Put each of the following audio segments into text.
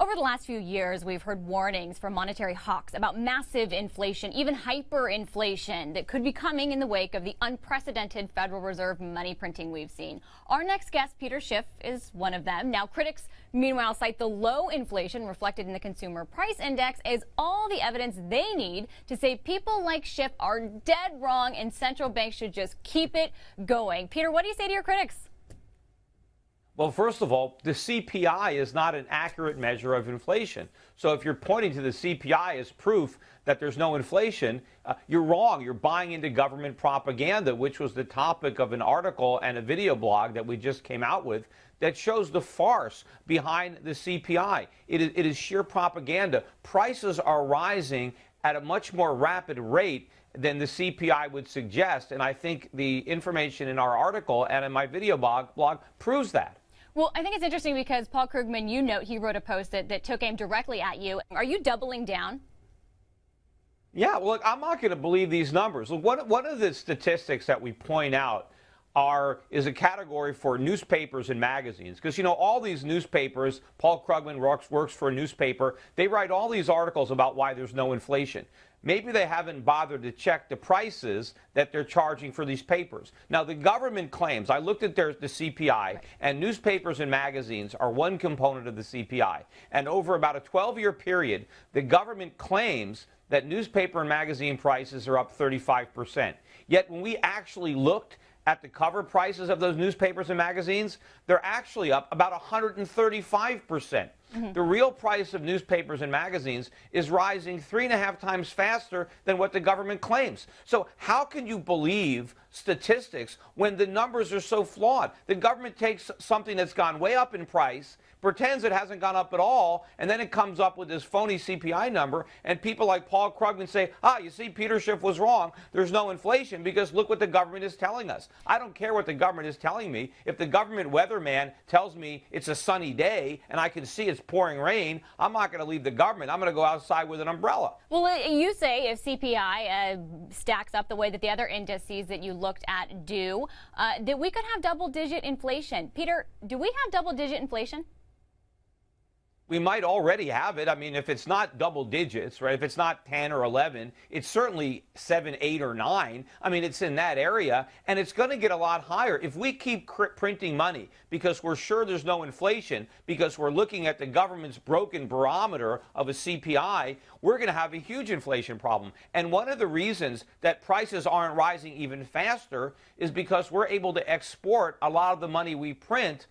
Over the last few years, we've heard warnings from monetary hawks about massive inflation, even hyperinflation, that could be coming in the wake of the unprecedented Federal Reserve money printing we've seen. Our next guest, Peter Schiff, is one of them. Now, critics, meanwhile, cite the low inflation reflected in the Consumer Price Index as all the evidence they need to say people like Schiff are dead wrong and central banks should just keep it going. Peter, what do you say to your critics? Well, first of all, the CPI is not an accurate measure of inflation. So if you're pointing to the CPI as proof that there's no inflation, you're wrong. You're buying into government propaganda, which was the topic of an article and a video blog that we just came out with that shows the farce behind the CPI. It is sheer propaganda. Prices are rising at a much more rapid rate than the CPI would suggest. And I think the information in our article and in my video blog proves that. Well, I think it's interesting because Paul Krugman, you note he wrote a post that took aim directly at you. Are you doubling down? Yeah, well, look, I'm not going to believe these numbers. Look, one of the statistics that we point out is a category for newspapers and magazines. Because, you know, all these newspapers, Paul Krugman works for a newspaper, they write all these articles about why there's no inflation. Maybe they haven't bothered to check the prices that they're charging for these papers. Now, the government claims, I looked at the CPI, and newspapers and magazines are one component of the CPI. And over about a 12-year period, the government claims that newspaper and magazine prices are up 35%. Yet when we actually looked at the cover prices of those newspapers and magazines, they're actually up about 135%. The real price of newspapers and magazines is rising 3.5 times faster than what the government claims. So how can you believe statistics when the numbers are so flawed? The government takes something that's gone way up in price, pretends it hasn't gone up at all, and then it comes up with this phony CPI number, and people like Paul Krugman say, you see, Peter Schiff was wrong. There's no inflation because look what the government is telling us. I don't care what the government is telling me. If the government weatherman tells me it's a sunny day and I can see it's pouring rain, I'm not going to leave the government. I'm going to go outside with an umbrella. Well, you say if CPI stacks up the way that the other indices that you looked at do, that we could have double-digit inflation. Peter, do we have double-digit inflation? We might already have it. I mean, if it's not double digits, right? If it's not 10 or 11, it's certainly 7, 8, or 9. I mean, it's in that area, and it's going to get a lot higher. If we keep printing money because we're sure there's no inflation, because we're looking at the government's broken barometer of a CPI, we're going to have a huge inflation problem. And one of the reasons that prices aren't rising even faster is because we're able to export a lot of the money we print.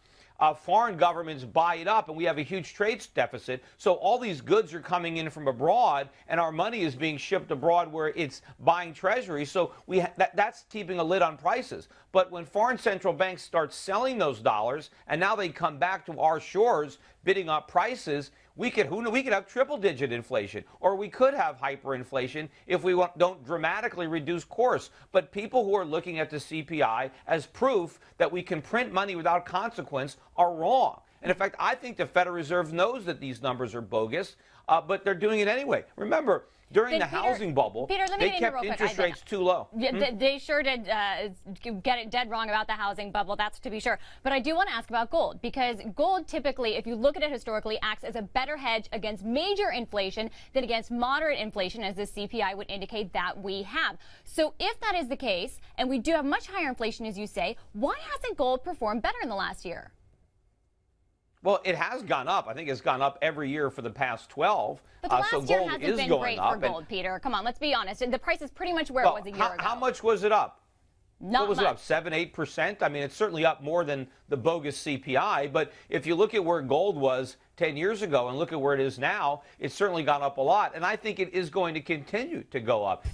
Foreign governments buy it up, and we have a huge trade deficit. So all these goods are coming in from abroad, and our money is being shipped abroad where it's buying treasuries. So that's keeping a lid on prices. But when foreign central banks start selling those dollars, and now they come back to our shores bidding up prices, we could have triple-digit inflation, or we could have hyperinflation if we don't dramatically reduce course. But people who are looking at the CPI as proof that we can print money without consequence are wrong. And in fact, I think the Federal Reserve knows that these numbers are bogus, but they're doing it anyway. Remember, during the housing bubble, they kept interest rates too low. They sure did get it dead wrong about the housing bubble, that's to be sure. But I do want to ask about gold, because gold typically, if you look at it historically, acts as a better hedge against major inflation than against moderate inflation, as the CPI would indicate that we have. So if that is the case, and we do have much higher inflation, as you say, why hasn't gold performed better in the last year? Well, it has gone up. I think it's gone up every year for the past 12. But the last year hasn't been great for gold, Peter. Come on, let's be honest. The price is pretty much where it was a year ago. How much was it up? Not what was much. It up? 7, 8%? I mean, it's certainly up more than the bogus CPI. But if you look at where gold was 10 years ago and look at where it is now, it's certainly gone up a lot. And I think it is going to continue to go up.